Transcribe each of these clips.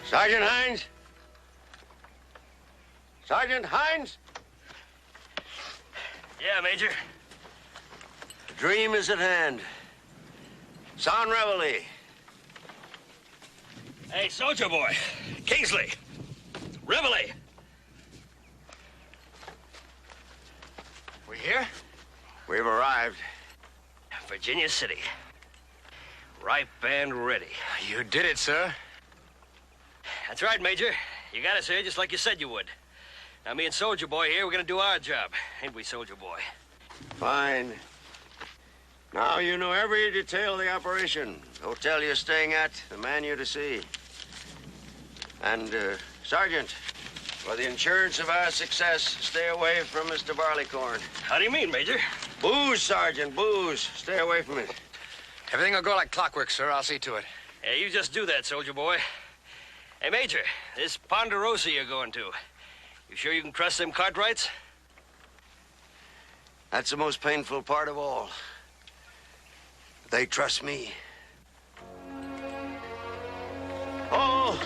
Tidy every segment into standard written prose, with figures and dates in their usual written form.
Sergeant Hines? Sergeant Hines? Yeah, Major. The dream is at hand. Sound reveille. Hey, soldier boy. Kingsley. Reveille. We here? We've arrived. Virginia City. Ripe and ready. You did it, sir. That's right, Major. You got us here just like you said you would. Now, me and Soldier Boy here, we're gonna do our job. Ain't we, Soldier Boy? Fine. Now you know every detail of the operation. The hotel you're staying at, the man you're to see. And, Sergeant, for the insurance of our success, stay away from Mr. Barleycorn. How do you mean, Major? Booze, Sergeant, booze. Stay away from it. Everything will go like clockwork, sir. I'll see to it. Yeah, you just do that, Soldier Boy. Hey, Major, this Ponderosa you're going to, you sure you can trust them Cartwrights? That's the most painful part of all. They trust me. Oh!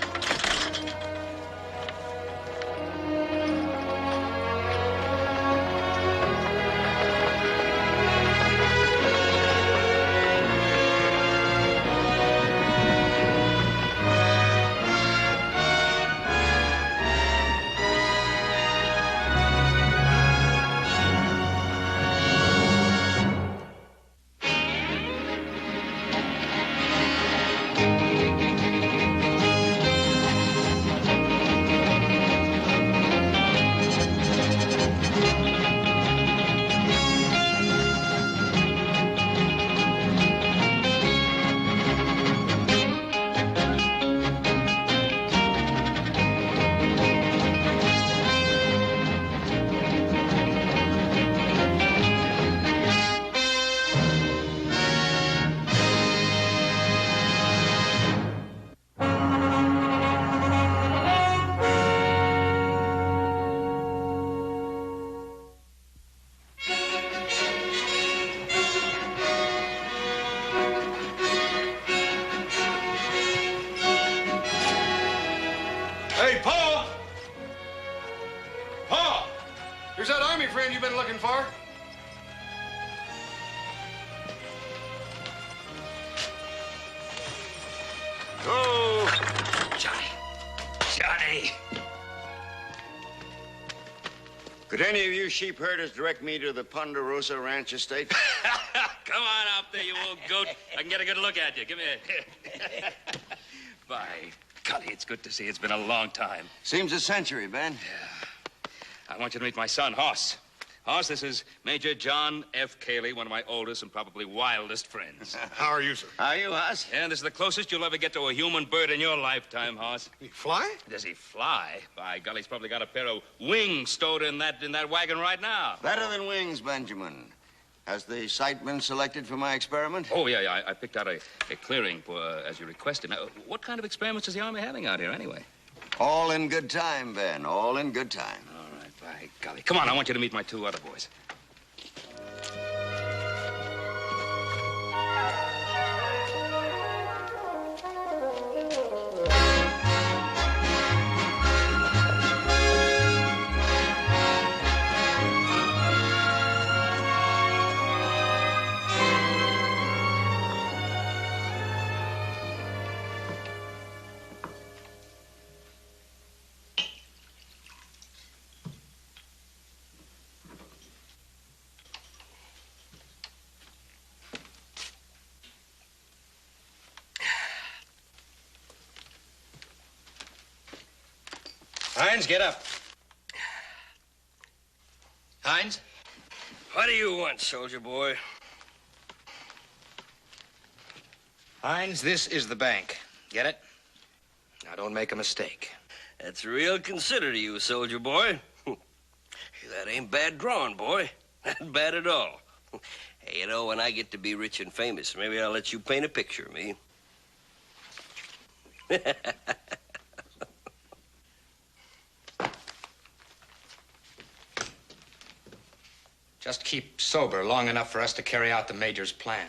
Hey, Pa! Pa! Here's that Army friend you've been looking for. Go! Johnny! Could any of you sheep herders direct me to the Ponderosa Ranch estate? Come on out there, you old goat. I can get a good look at you. Give me a... By golly, it's good to see you. It's been a long time. Seems a century, Ben. I want you to meet my son, Hoss. Hoss, this is Major John F. Cayley, one of my oldest and probably wildest friends. How are you, sir? How are you, Hoss? And this is the closest you'll ever get to a human bird in your lifetime, Hoss. He fly? Does he fly? By golly, he's probably got a pair of wings stowed in that wagon right now. Better than wings, Benjamin. Has the site been selected for my experiment? Oh, yeah. I picked out a clearing for, as you requested. Now, what kind of experiments is the Army having out here, anyway? All in good time, Ben. All in good time. All right, by golly. Come on, I want you to meet my two other boys. Hines, get up. Hines? What do you want, Soldier Boy? Hines, this is the bank. Get it? Now, don't make a mistake. That's real considerate of you, Soldier Boy. That ain't bad drawing, boy. Not bad at all. Hey, you know, when I get to be rich and famous, maybe I'll let you paint a picture of me. Just keep sober long enough for us to carry out the Major's plan.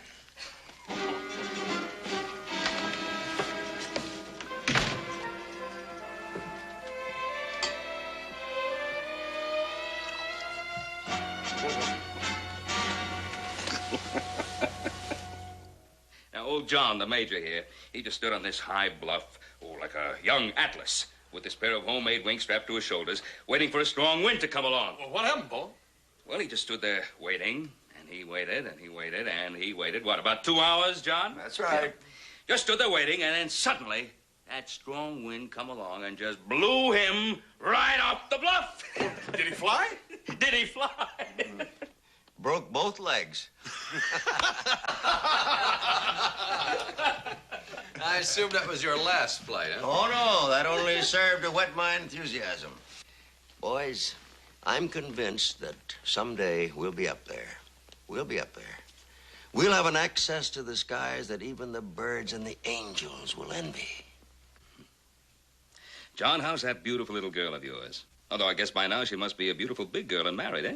Now, old John, the major here, he just stood on this high bluff, like a young Atlas, with this pair of homemade wings strapped to his shoulders, waiting for a strong wind to come along. Well, what happened, Paul? Well, he just stood there waiting, and he waited, and he waited, and he waited. What, about 2 hours, John? That's right. Yeah. Just stood there waiting, and then suddenly, that strong wind come along and just blew him right off the bluff. Did he fly? Did he fly? Broke both legs. I assume that was your last flight, huh? Oh, no, that only served to whet my enthusiasm. Boys, I'm convinced that someday we'll be up there. We'll be up there. We'll have an access to the skies that even the birds and the angels will envy. John, how's that beautiful little girl of yours? Although I guess by now she must be a beautiful big girl and married, eh?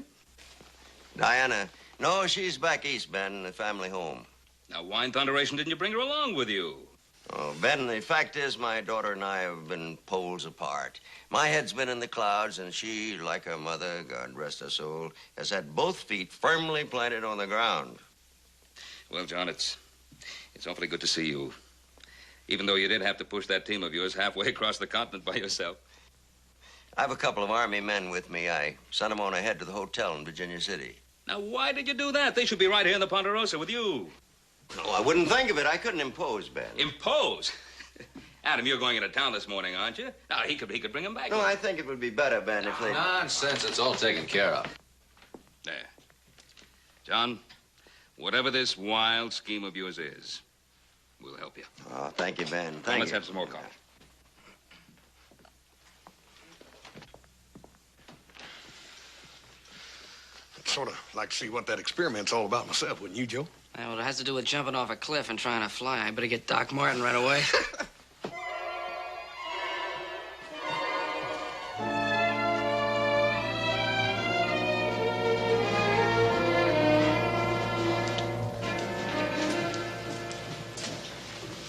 Diana, no, she's back east, Ben, in the family home. Now, why in thunderation didn't you bring her along with you? Oh, Ben, the fact is my daughter and I have been poles apart. My head's been in the clouds, and she, like her mother, God rest her soul, has had both feet firmly planted on the ground. Well, John, it's awfully good to see you. Even though you did have to push that team of yours halfway across the continent by yourself. I have a couple of Army men with me. I sent them on ahead to the hotel in Virginia City. Now, why did you do that? They should be right here in the Ponderosa with you. Oh, I wouldn't think of it. I couldn't impose, Ben. Impose? Adam, you're going into town this morning, aren't you? Now, he could bring him back. No, I think it would be better, Ben, if they... Nonsense. It's all taken care of. There. John, whatever this wild scheme of yours is, we'll help you. Oh, thank you, Ben. Now, Thank let's you. have some more coffee. I'd sort of like to see what that experiment's all about myself, wouldn't you, Joe? Well, it has to do with jumping off a cliff and trying to fly. I better get Doc Martin right away.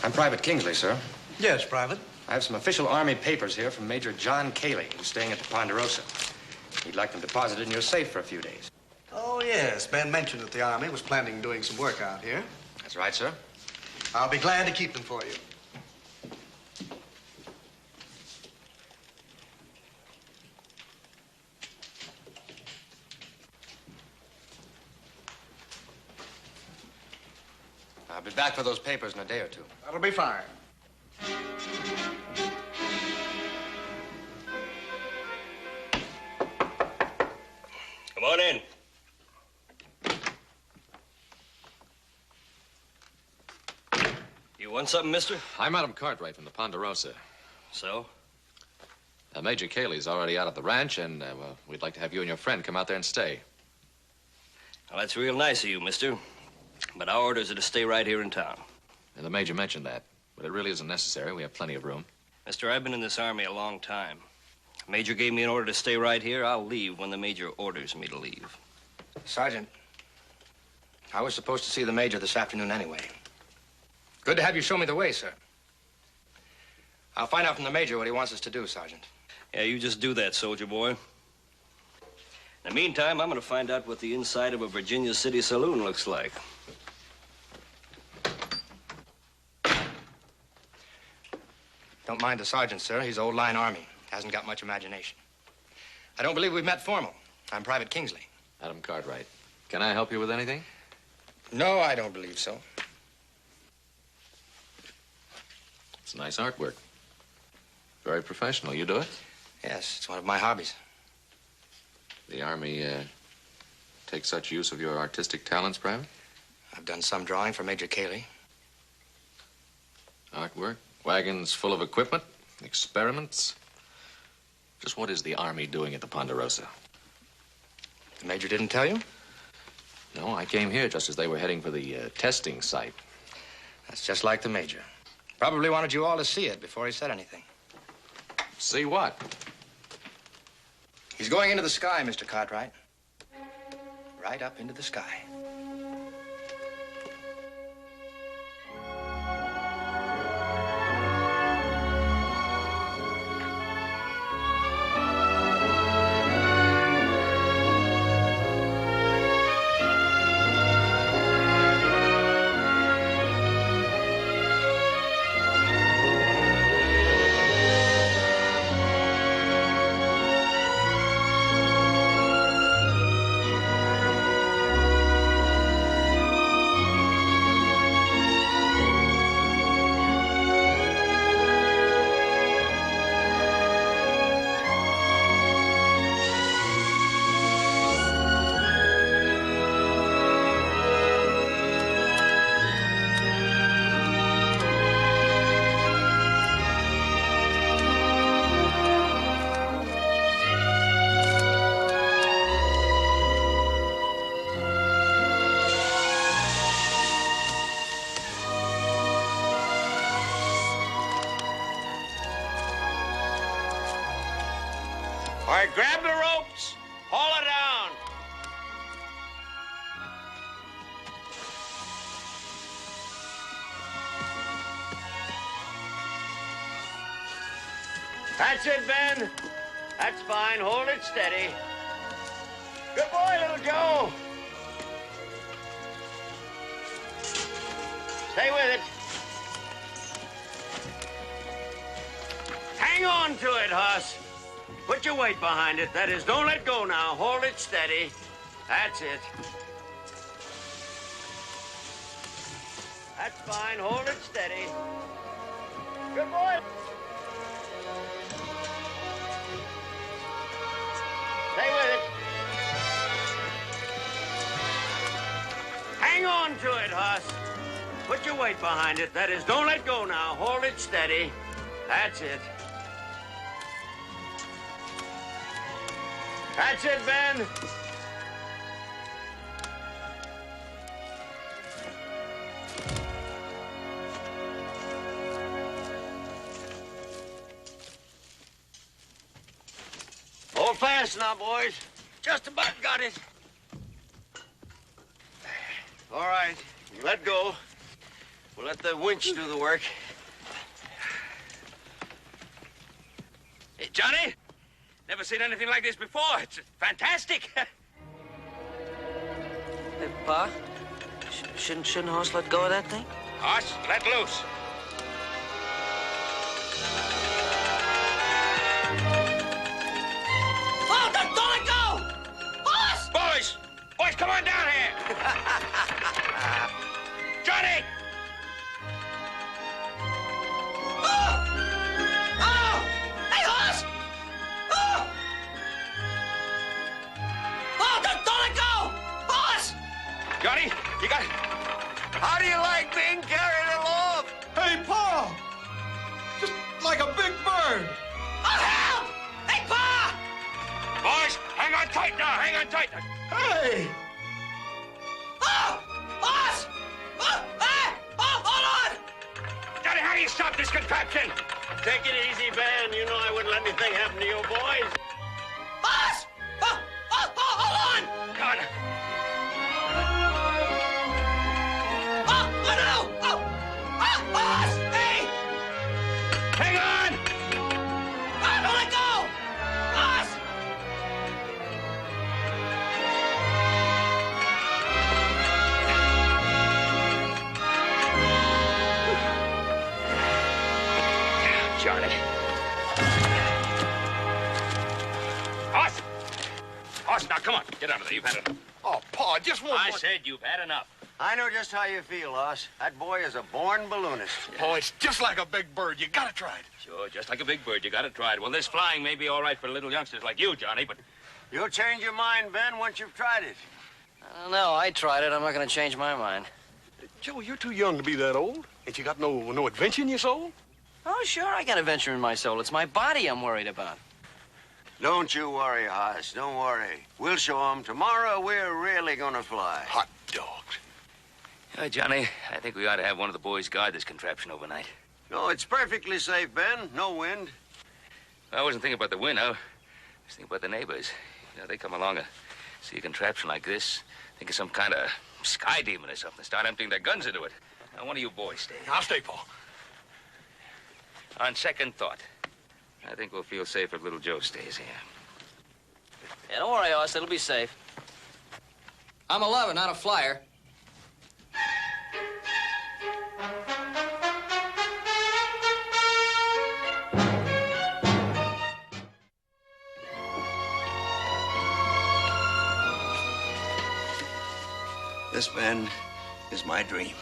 I'm Private Kingsley, sir. Yes, Private. I have some official Army papers here from Major John Cayley, who's staying at the Ponderosa. We'd like them deposited in your safe for a few days. Oh, yes. Ben mentioned that the Army was planning on doing some work out here. That's right, sir. I'll be glad to keep them for you. I'll be back for those papers in a day or two. That'll be fine. Come on in. You want something, mister? I'm Adam Cartwright from the Ponderosa. So? Major Cayley's already out at the ranch, and, well, we'd like to have you and your friend come out there and stay. Well, that's real nice of you, mister. But our orders are to stay right here in town. And the Major mentioned that, but it really isn't necessary. We have plenty of room. Mister, I've been in this Army a long time. Major gave me an order to stay right here. I'll leave when the Major orders me to leave. Sergeant, I was supposed to see the Major this afternoon anyway. Good to have you show me the way, sir. I'll find out from the Major what he wants us to do, Sergeant. Yeah, you just do that, soldier boy. In the meantime, I'm going to find out what the inside of a Virginia City saloon looks like. Don't mind the sergeant, sir. He's old line Army. Hasn't got much imagination. I don't believe we've met formal. I'm Private Kingsley. Adam Cartwright. Can I help you with anything? No, I don't believe so. It's nice artwork. Very professional. You do it? Yes, it's one of my hobbies. The Army, takes such use of your artistic talents, Private? I've done some drawing for Major Cayley. Artwork? Wagons full of equipment? Experiments? Just what is the Army doing at the Ponderosa? The Major didn't tell you? No, I came here just as they were heading for the testing site. That's just like the Major. Probably wanted you all to see it before he said anything. See what? He's going into the sky, Mr. Cartwright. Right up into the sky. All right, grab the ropes. Haul it down. That's it, Ben. That's fine. Hold it steady. Good boy, little Joe. Stay with it. Hang on to it, Hoss. Put your weight behind it. That is, don't let go now. Hold it steady. That's it. That's fine. Hold it steady. Good boy. Stay with it. Hang on to it, Hoss. Put your weight behind it. That is, don't let go now. Hold it steady. That's it. That's it, Ben. Hold fast now, boys. Just about got it. All right, let go. We'll let the winch do the work. Hey, Johnny, never seen anything like this before. It's fantastic. Hey, Pa, shouldn't Hoss let go of that thing? Hoss, let loose. Oh, don't let go! Hoss! Boys, come on down here. Johnny! Hey, Hoss! Oh, don't let go! Hoss! Johnny, you got... How do you like being carried along? Hey, Pa! Just like a big bird. Oh, help! Hey, Pa! Boys, hang on tight now. Hang on tight. Hey! Oh! Hoss! Oh, hey! Oh, hold on! Johnny, how do you stop this contraption? Take it easy, Ben. You know I wouldn't let anything happen to you boys. Hoss! Oh, hold on! God. Oh, no! Oh, Hoss! Hey! Hang on! Oh, don't let go! Hoss! Johnny. Hoss, now come on. Get out of there. You've had enough. Oh, Pa, just one I more. said you've had enough. I know just how you feel, Hoss. That boy is a born balloonist. Oh, it's just like a big bird. You gotta try it. Sure, just like a big bird. You got to try it. Well, this flying may be all right for little youngsters like you, Johnny, but... You'll change your mind, Ben, once you've tried it. I don't know. I tried it. I'm not going to change my mind. Joe, you're too young to be that old. Ain't you got no adventure in your soul? Oh, sure, I got adventure in my soul. It's my body I'm worried about. Don't you worry, Hoss. Don't worry. We'll show 'em. Tomorrow, we're really gonna fly. Hot dogs. Johnny, I think we ought to have one of the boys guard this contraption overnight. No, it's perfectly safe, Ben. No wind. I wasn't thinking about the wind. I was thinking about the neighbors. You know, they come along and see a contraption like this, think of some kind of sky demon or something, start emptying their guns into it. Now, one of you boys stay. I'll stay, Pa. On second thought, I think we'll feel safer if little Joe stays here. Yeah, don't worry, Hoss. It'll be safe. I'm a lover, not a flyer. This, Ben, is my dream.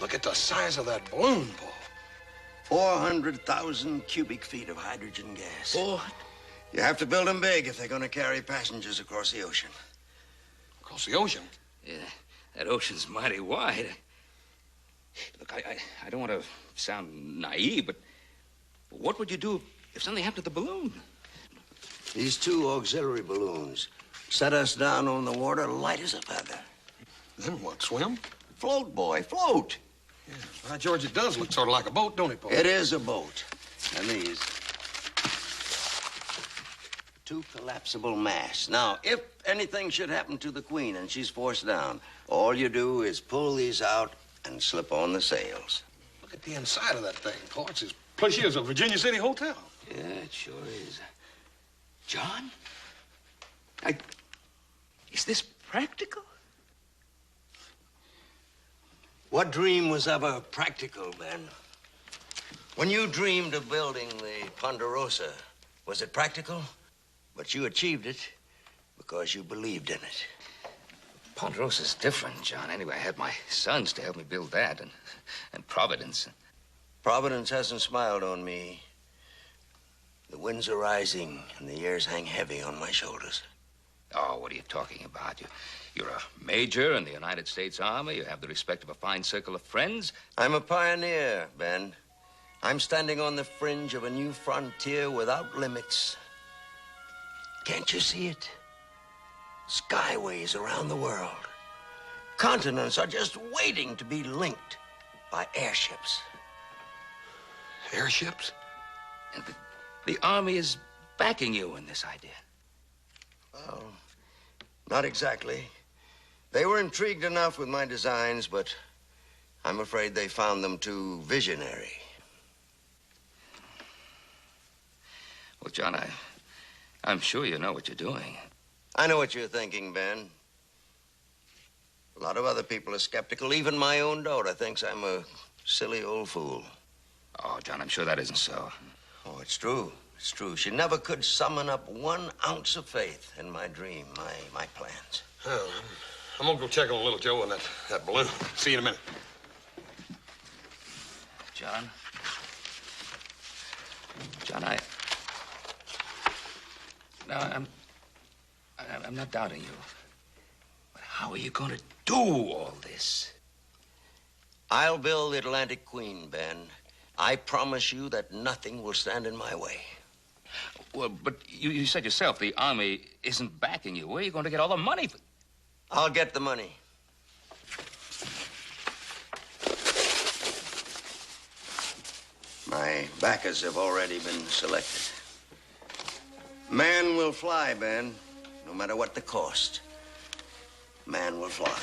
Look at the size of that balloon, Pa. 400,000 cubic feet of hydrogen gas. Boy. You have to build them big if they're going to carry passengers across the ocean. Across the ocean? Yeah, that ocean's mighty wide. Look, I don't want to sound naive, but what would you do if something happened to the balloon? These two auxiliary balloons set us down on the water light as a feather. Then what, swim? Float, boy, float. Yeah, by George, it does look sort of like a boat, don't it, Paul? It is a boat. And these. 2 collapsible masts. Now, if anything should happen to the Queen and she's forced down, all you do is pull these out and slip on the sails. Look at the inside of that thing, Paul. It's as plushy as a Virginia City hotel. Yeah, it sure is. John? Is this practical? What dream was ever practical, Ben? When you dreamed of building the Ponderosa, was it practical? But you achieved it because you believed in it. Ponderosa's different, John. Anyway, I had my sons to help me build that, and Providence. Providence hasn't smiled on me. The winds are rising, and the years hang heavy on my shoulders. Oh, what are you talking about? You're a major in the United States Army. You have the respect of a fine circle of friends. I'm a pioneer, Ben. I'm standing on the fringe of a new frontier without limits. Can't you see it? Skyways around the world. Continents are just waiting to be linked by airships. Airships? And the Army is backing you in this idea. Well, not exactly. They were intrigued enough with my designs, but I'm afraid they found them too visionary. Well, John, I'm sure you know what you're doing. I know what you're thinking, Ben. A lot of other people are skeptical. Even my own daughter thinks I'm a silly old fool. Oh, John, I'm sure that isn't so. Oh, it's true. It's true. She never could summon up 1 ounce of faith in my dream, my plans. Well, I'm gonna go check on little Joe and that balloon. See you in a minute. John, I'm not doubting you. But how are you going to do all this? I'll build the Atlantic Queen, Ben. I promise you that nothing will stand in my way. Well, but you said yourself the Army isn't backing you. Where are you going to get all the money for? I'll get the money. My backers have already been selected. Man will fly, Ben, no matter what the cost. Man will fly.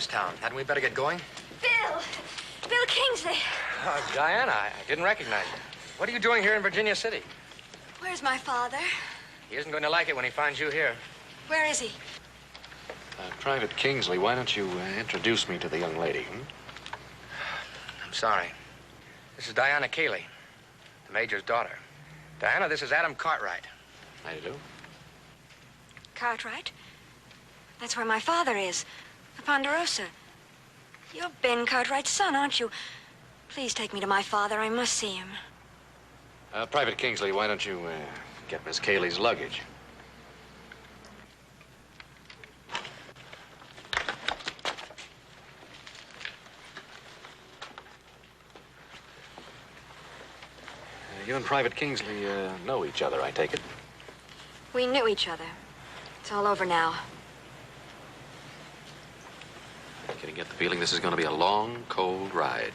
Town. Hadn't we better get going? Bill Kingsley. Diana, I didn't recognize you. What are you doing here in Virginia City? Where's my father? He isn't going to like it when he finds you here. Where is he? Private Kingsley, why don't you introduce me to the young lady? I'm sorry. This is Diana Keeley, the Major's daughter. Diana, this is Adam Cartwright. How do you do? Cartwright? That's where my father is. The Ponderosa. You're Ben Cartwright's son, aren't you? Please take me to my father. I must see him. Private Kingsley, why don't you get Miss Cayley's luggage? You and Private Kingsley know each other, I take it? We knew each other. It's all over now. Can you get the feeling this is going to be a long, cold ride?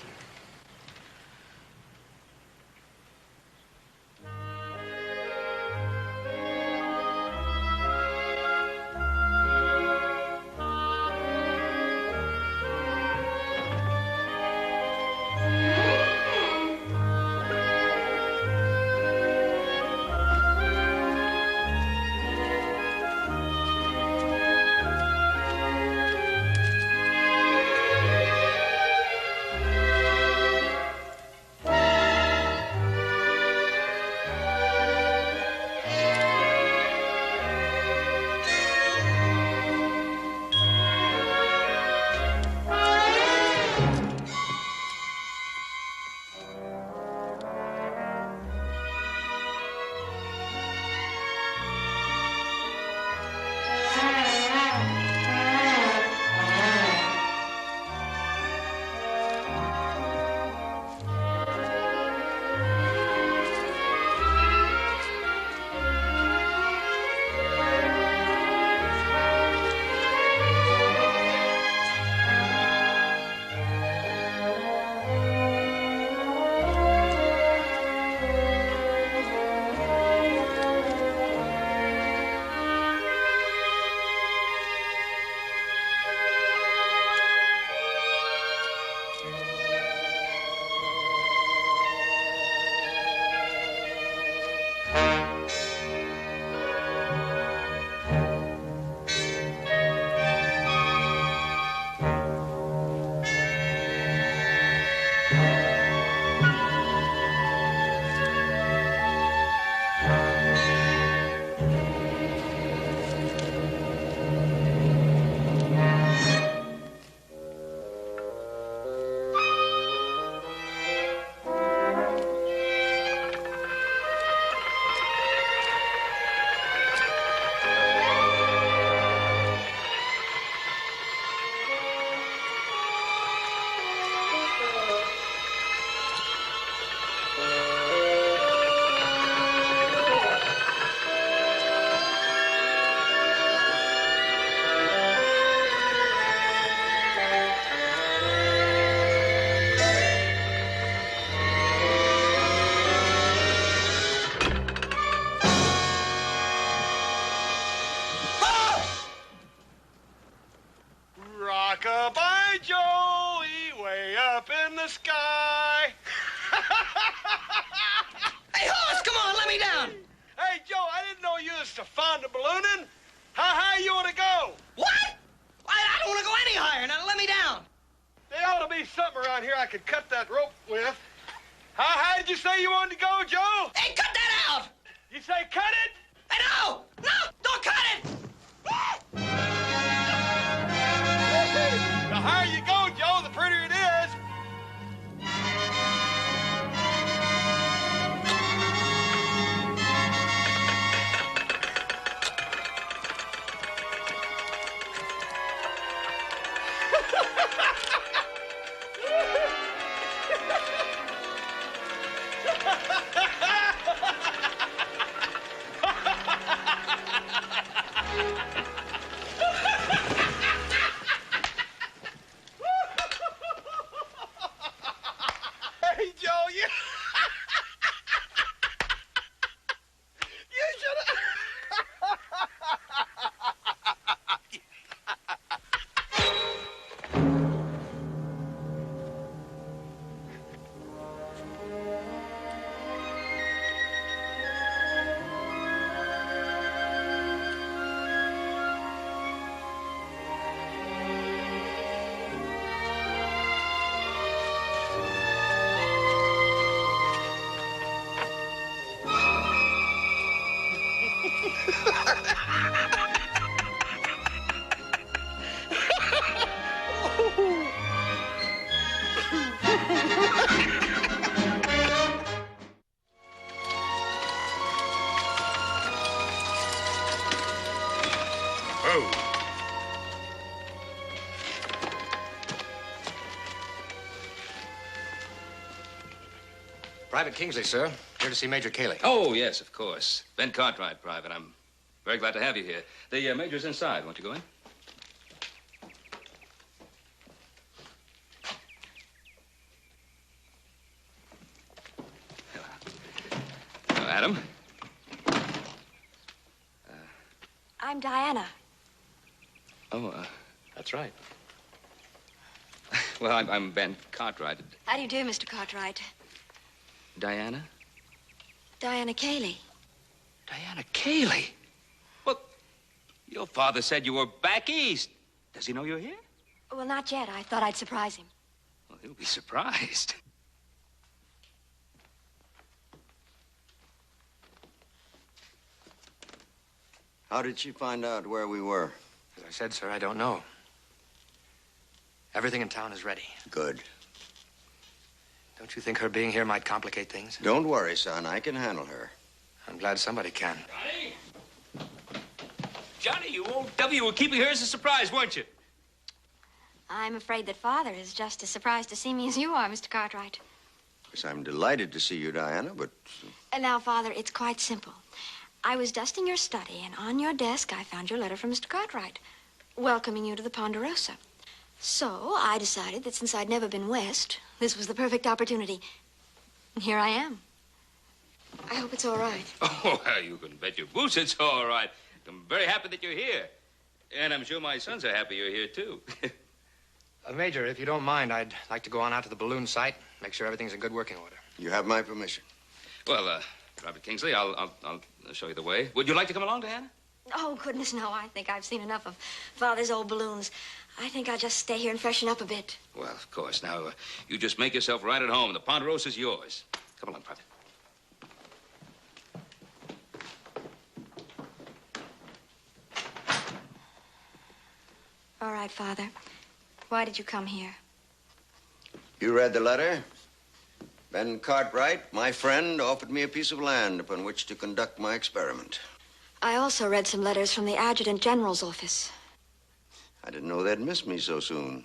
up in the sky. Hey, horse, come on, let me down. Hey, Joe, I didn't know you was so fond of ballooning. How high you want to go? What? I don't want to go any higher. Now, let me down. There ought to be something around here I could cut that rope with. How high did you say you wanted to go, Joe? Hey, cut that out. You say cut it? Hey, no, don't cut it. The higher you go, Joe, the prettier it is. Hey, Joe, you... you should have... Private Kingsley, sir. Here to see Major Cayley. Oh, yes, of course. Ben Cartwright, Private. I'm very glad to have you here. The Major's inside. Won't you go in? Hello, Adam. I'm Diana. Oh, That's right. well, I'm Ben Cartwright. How do you do, Mr. Cartwright? Diana? Diana Cayley. Diana Cayley? Well, your father said you were back east. Does he know you're here? Well, not yet. I thought I'd surprise him. Well, he'll be surprised. How did she find out where we were? As I said, sir, I don't know. Everything in town is ready. Good. Don't you think her being here might complicate things? Don't worry, son. I can handle her. I'm glad somebody can. Johnny? Johnny, you old W were keeping her as a surprise, weren't you? I'm afraid that Father is just as surprised to see me as you are, Mr. Cartwright. Of course, I'm delighted to see you, Diana, but... And now, Father, it's quite simple. I was dusting your study, and on your desk I found your letter from Mr. Cartwright, welcoming you to the Ponderosa. So I decided that since I'd never been west, this was the perfect opportunity. And here I am. I hope it's all right. Oh, well, you can bet your boots it's all right. I'm very happy that you're here. And I'm sure my sons are happy you're here, too. Major, if you don't mind, I'd like to go on out to the balloon site, make sure everything's in good working order. You have my permission. Well, Private Kingsley, I'll show you the way. Would you like to come along, Diana? Oh, goodness, no. I think I've seen enough of Father's old balloons. I think I'll just stay here and freshen up a bit. Well, of course. Now, you just make yourself right at home. The Ponderosa's yours. Come along, Private. All right, Father. Why did you come here? You read the letter? Ben Cartwright, my friend, offered me a piece of land upon which to conduct my experiment. I also read some letters from the Adjutant General's office. I didn't know they'd miss me so soon.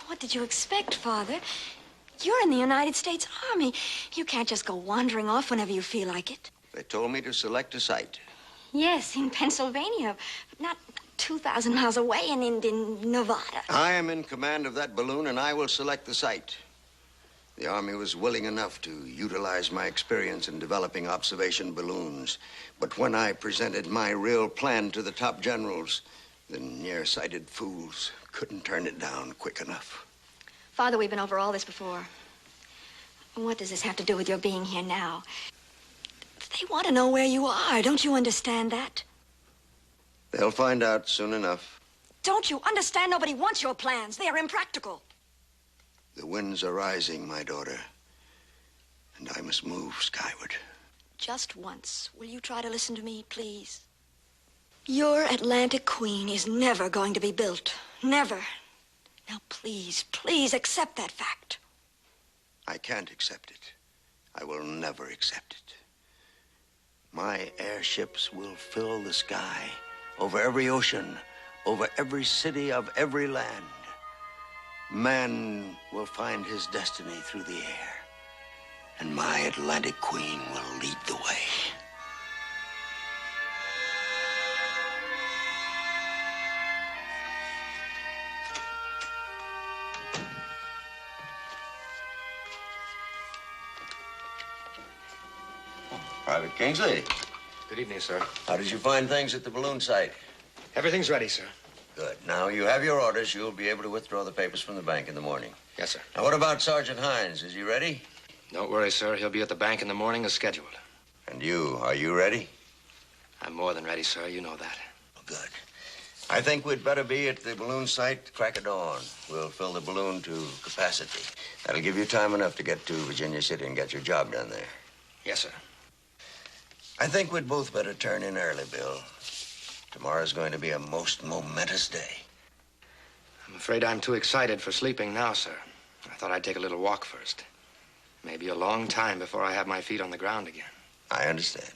What did you expect, Father? You're in the United States Army. You can't just go wandering off whenever you feel like it. They told me to select a site. Yes, in Pennsylvania, but not 2,000 miles away in Nevada. I am in command of that balloon, and I will select the site. The Army was willing enough to utilize my experience in developing observation balloons. But when I presented my real plan to the top generals, the nearsighted fools couldn't turn it down quick enough. Father, we've been over all this before. What does this have to do with your being here now? They want to know where you are. Don't you understand that? They'll find out soon enough. Don't you understand? Nobody wants your plans. They are impractical. The winds are rising, my daughter. And I must move skyward. Just once, will you try to listen to me, please? Your Atlantic Queen is never going to be built. Never. Now, please, please accept that fact. I can't accept it. I will never accept it. My airships will fill the sky, over every ocean, over every city of every land. Man will find his destiny through the air, and my Atlantic Queen will lead the way. Private Kingsley. Good evening, sir. How did you find things at the balloon site? Everything's ready, sir. Good. Now, you have your orders. You'll be able to withdraw the papers from the bank in the morning. Yes, sir. Now, what about Sergeant Hines? Is he ready? Don't worry, sir. He'll be at the bank in the morning as scheduled. And you, are you ready? I'm more than ready, sir. You know that. Good. I think we'd better be at the balloon site crack of dawn. We'll fill the balloon to capacity. That'll give you time enough to get to Virginia City and get your job done there. Yes, sir. I think we'd both better turn in early, Bill. Tomorrow's going to be a most momentous day. I'm afraid I'm too excited for sleeping now, sir. I thought I'd take a little walk first. Maybe a long time before I have my feet on the ground again. I understand.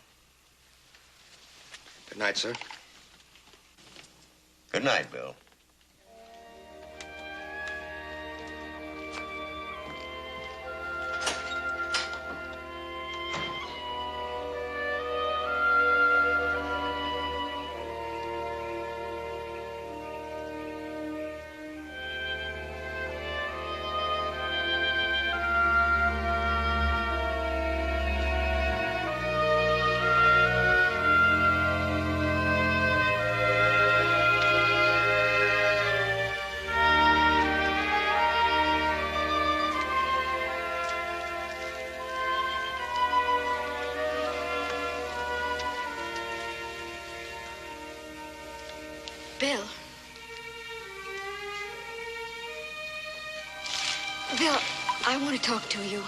Good night, sir. Good night, Bill. Bill. Bill, I want to talk to you.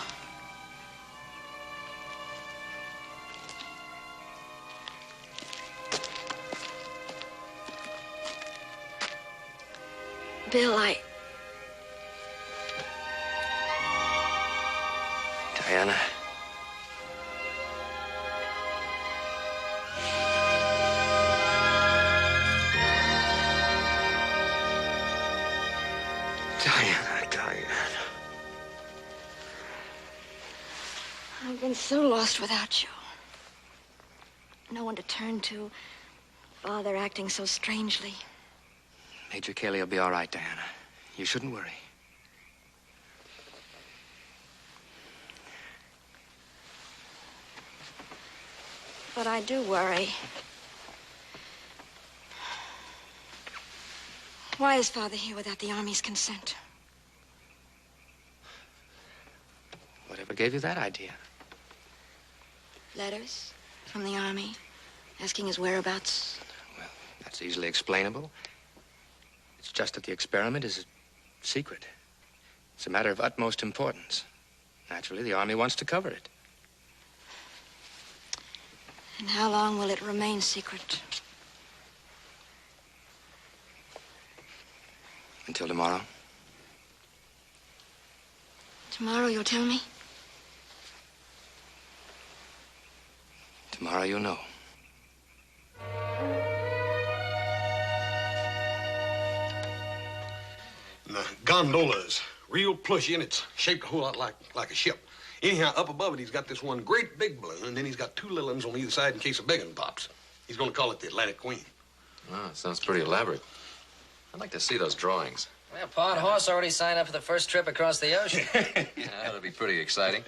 Bill, Diana. I've been so lost without you. No one to turn to. Father acting so strangely. Major Cayley will be all right, Diana. You shouldn't worry. But I do worry. Why is Father here without the Army's consent? Whatever gave you that idea? Letters from the Army asking his whereabouts. Well, that's easily explainable. It's just that the experiment is a secret. It's a matter of utmost importance. Naturally, the Army wants to cover it. And how long will it remain secret? Until tomorrow. Tomorrow you'll tell me? Tomorrow you'll know. And the gondola's real plushy, and it's shaped a whole lot like a ship. Anyhow, up above it, he's got this one great big balloon, and then he's got two little ones on either side in case a big one pops. He's going to call it the Atlantic Queen. Oh, it sounds pretty elaborate. I'd like to see those drawings. Well, Pa and Hoss already signed up for the first trip across the ocean. Yeah, that'll be pretty exciting.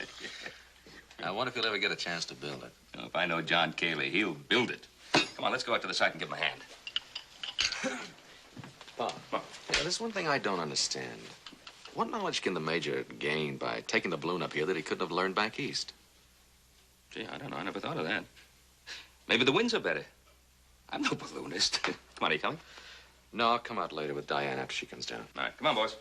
I wonder if he'll ever get a chance to build it. Oh, if I know John Cayley, he'll build it. Come on, let's go out to the site and give him a hand. Pa, there's one thing I don't understand. What knowledge can the Major gain by taking the balloon up here that he couldn't have learned back east? Gee, I don't know. I never thought of that. Maybe the winds are better. I'm no balloonist. Come on, are you coming? No, I'll come out later with Diane after she comes down. All right, come on, boys.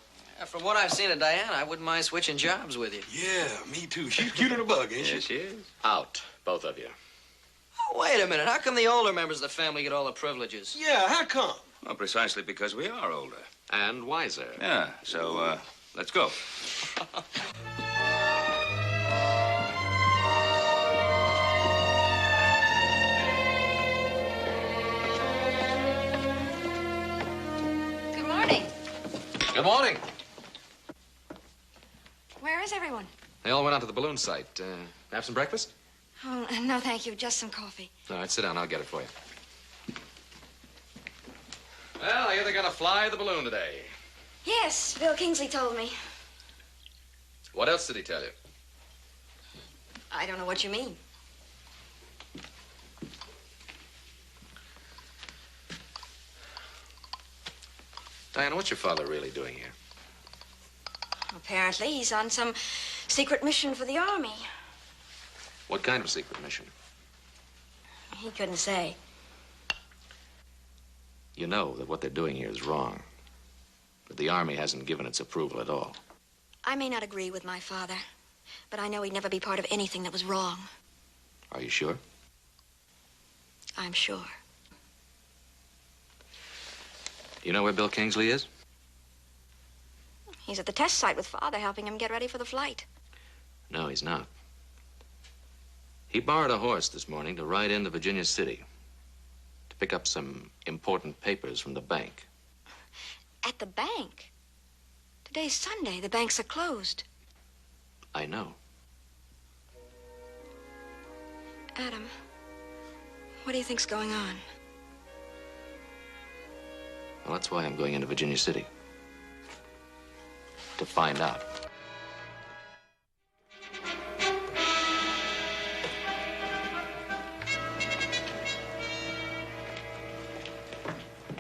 From what I've seen of Diana, I wouldn't mind switching jobs with you. Yeah, me too. She's cute in a bug, ain't she? Yes, she is. Out, both of you. Oh, wait a minute. How come the older members of the family get all the privileges? Yeah, how come? Well, precisely because we are older. And wiser. Yeah, so, let's go. Good morning. Good morning. Where is everyone? They all went out to the balloon site. Have some breakfast? Oh, no, thank you. Just some coffee. All right, sit down. I'll get it for you. Well, I hear they're going to fly the balloon today. Yes, Bill Kingsley told me. What else did he tell you? I don't know what you mean. Diana, what's your father really doing here? Apparently, he's on some secret mission for the Army. What kind of secret mission? He couldn't say. You know that what they're doing here is wrong. That the Army hasn't given its approval at all. I may not agree with my father, but I know he'd never be part of anything that was wrong. Are you sure? I'm sure. You know where Bill Kingsley is? He's at the test site with Father, helping him get ready for the flight. No, he's not. He borrowed a horse this morning to ride into Virginia City to pick up some important papers from the bank. At the bank? Today's Sunday. The banks are closed. I know. Adam, what do you think's going on? Well, that's why I'm going into Virginia City. To find out.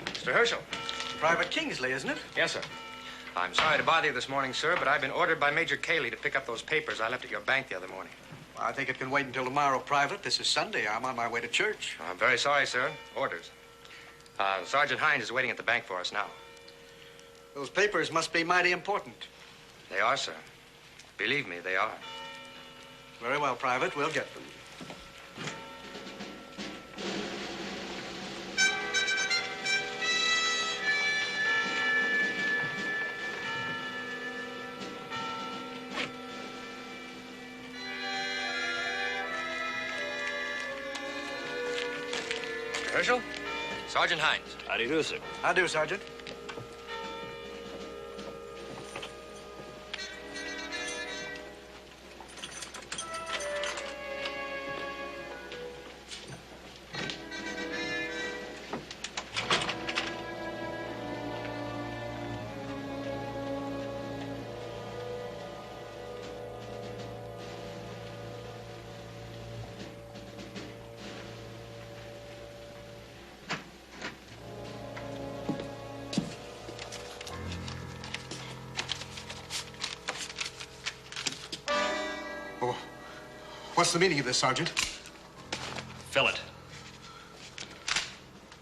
Mr. Herschel. Private Kingsley, isn't it? Yes, sir. I'm sorry to bother you this morning, sir, but I've been ordered by Major Cayley to pick up those papers I left at your bank the other morning. Well, I think it can wait until tomorrow, Private. This is Sunday. I'm on my way to church. I'm very sorry, sir. Orders. Sergeant Hines is waiting at the bank for us now. Those papers must be mighty important. They are, sir. Believe me, they are. Very well, Private. We'll get them. Mr. Herschel? Sergeant Hines. How do you do, sir? How do, Sergeant? What's the meaning of this, Sergeant? Fill it.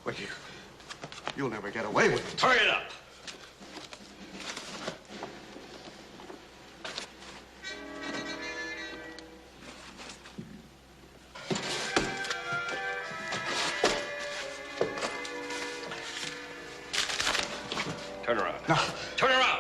Well, you'll never get away with it. Hurry it up. Turn around. No. Turn around.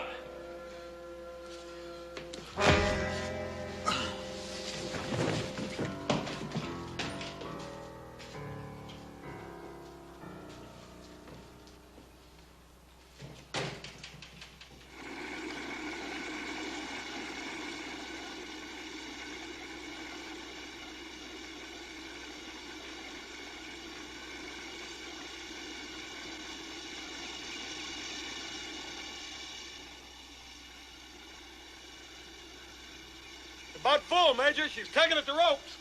About full, Major. She's taking at the ropes.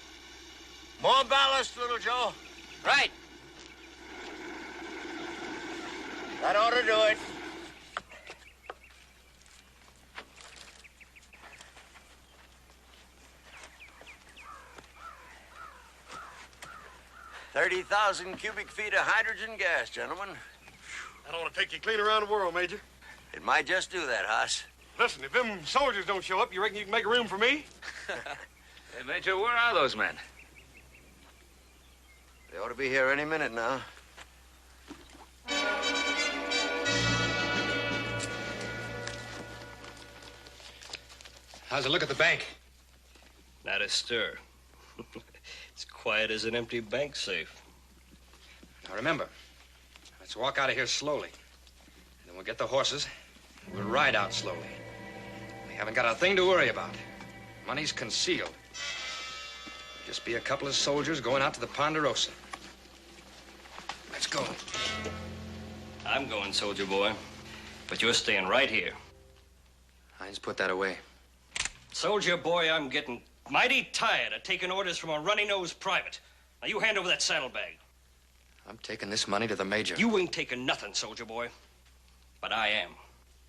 More ballast, little Joe. Right. That ought to do it. 30,000 cubic feet of hydrogen gas, gentlemen. That ought to take you clean around the world, Major. It might just do that, Haas. Listen, if them soldiers don't show up, you reckon you can make room for me? Hey, Major, where are those men? They ought to be here any minute now. How's it look at the bank? Not a stir. It's quiet as an empty bank safe. Now remember, let's walk out of here slowly. And then we'll get the horses. We'll ride out slowly. We haven't got a thing to worry about. Money's concealed. Just be a couple of soldiers going out to the Ponderosa. Let's go. I'm going, soldier boy. But you're staying right here. Hines, put that away. Soldier boy, I'm getting mighty tired of taking orders from a runny-nosed private. Now, you hand over that saddlebag. I'm taking this money to the Major. You ain't taking nothing, soldier boy. But I am.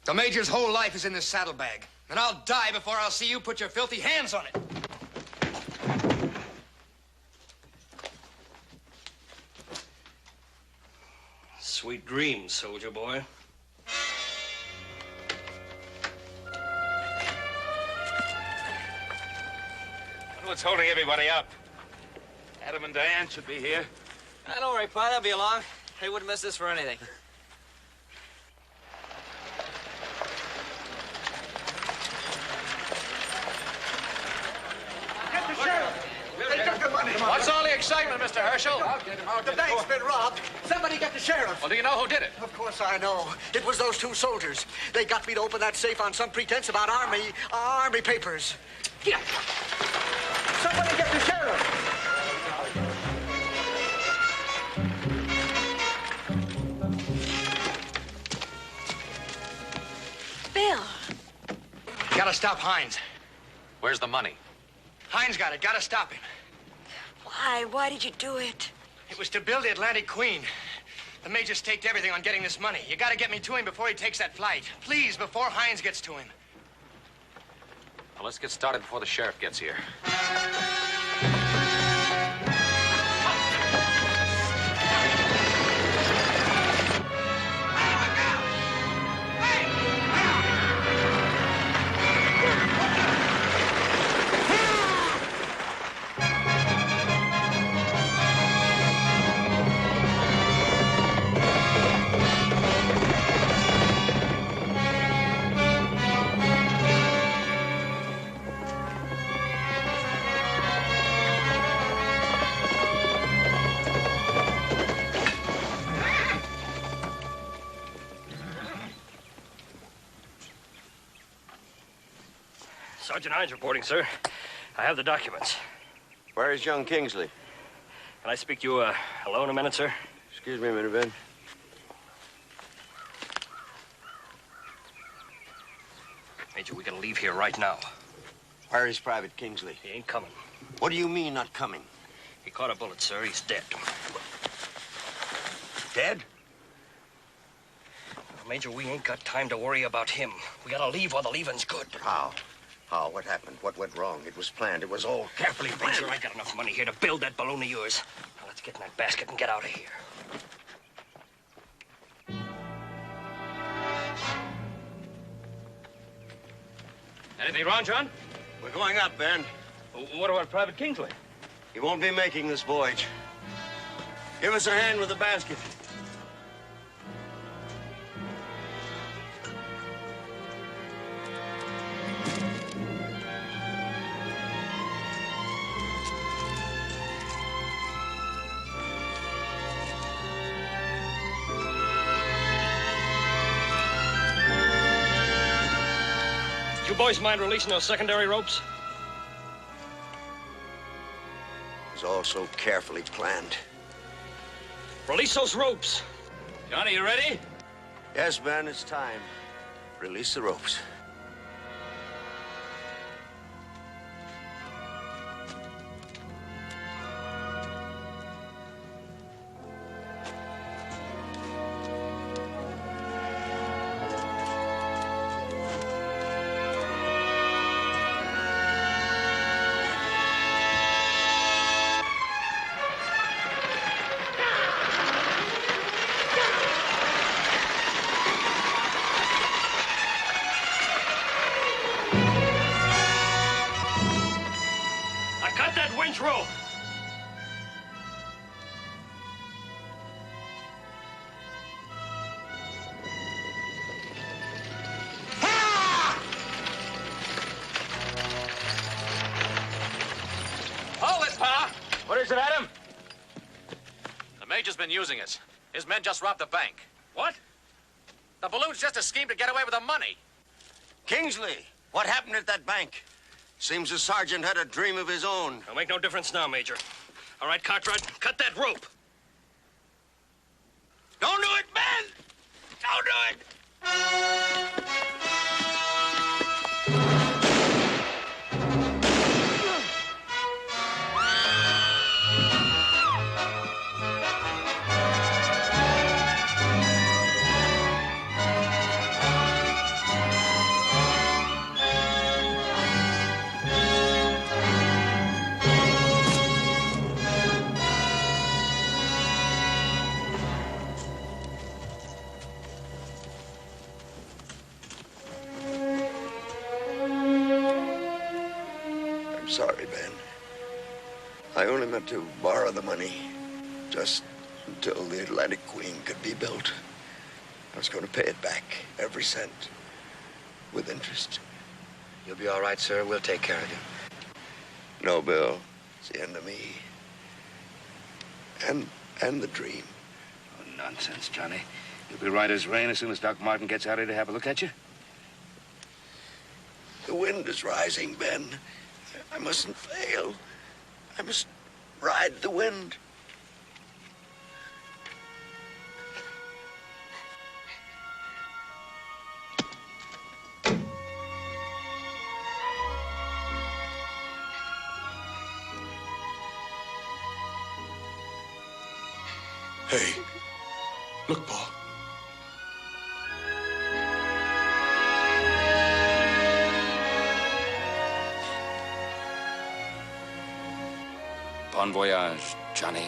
The Major's whole life is in this saddlebag. And I'll die before I'll see you put your filthy hands on it. Sweet dreams, soldier boy. What's holding everybody up? Adam and Diane should be here. Don't worry, Pa. They'll be along. They wouldn't miss this for anything. Get the sheriff. They took the money. What's all the excitement, Mr. Herschel? The bank's been robbed. Somebody get the sheriff. Well, do you know who did it? Of course I know. It was those two soldiers. They got me to open that safe on some pretense about army papers. Get. Somebody get the sheriff. Bill. Gotta stop Hines. Where's the money? Hines got it. Gotta stop him. Why? Why did you do it? It was to build the Atlantic Queen. The Major staked everything on getting this money. You gotta get me to him before he takes that flight. Please, before Hines gets to him. Well, let's get started before the sheriff gets here. Sergeant Hines reporting, sir. I have the documents. Where is young Kingsley? Can I speak to you alone a minute, sir? Excuse me a minute, Ben. Major, we gotta leave here right now. Where is Private Kingsley? He ain't coming. What do you mean, not coming? He caught a bullet, sir. He's dead. Dead? Major, we ain't got time to worry about him. We gotta leave while the leaving's good. How? How? What happened? What went wrong? It was planned. It was all carefully planned. Major, I got enough money here to build that balloon of yours. Now let's get in that basket and get out of here. Anything wrong, John? We're going up, Ben. What about Private Kingsley? He won't be making this voyage. Give us a hand with the basket. You boys mind releasing those secondary ropes? It was all so carefully planned. Release those ropes. Johnny, you ready? Yes, Ben, it's time. Release the ropes. winch rope. Hold it, Pa! What is it, Adam? The Major's been using us. His men just robbed the bank. What? The balloon's just a scheme to get away with the money. Kingsley, what happened at that bank? Seems the sergeant had a dream of his own. It'll make no difference now, Major. All right, Cartwright, cut that rope. Don't do it, man! Don't do it! I'm sorry, Ben. I only meant to borrow the money just until the Atlantic Queen could be built. I was going to pay it back, every cent, with interest. You'll be all right, sir. We'll take care of you. No, Bill. It's the end of me. And the dream. Oh, nonsense, Johnny. You'll be right as rain as soon as Doc Martin gets out here to have a look at you. The wind is rising, Ben. I mustn't fail. I must ride the wind. Hey, look, Pa. Bon voyage, Johnny.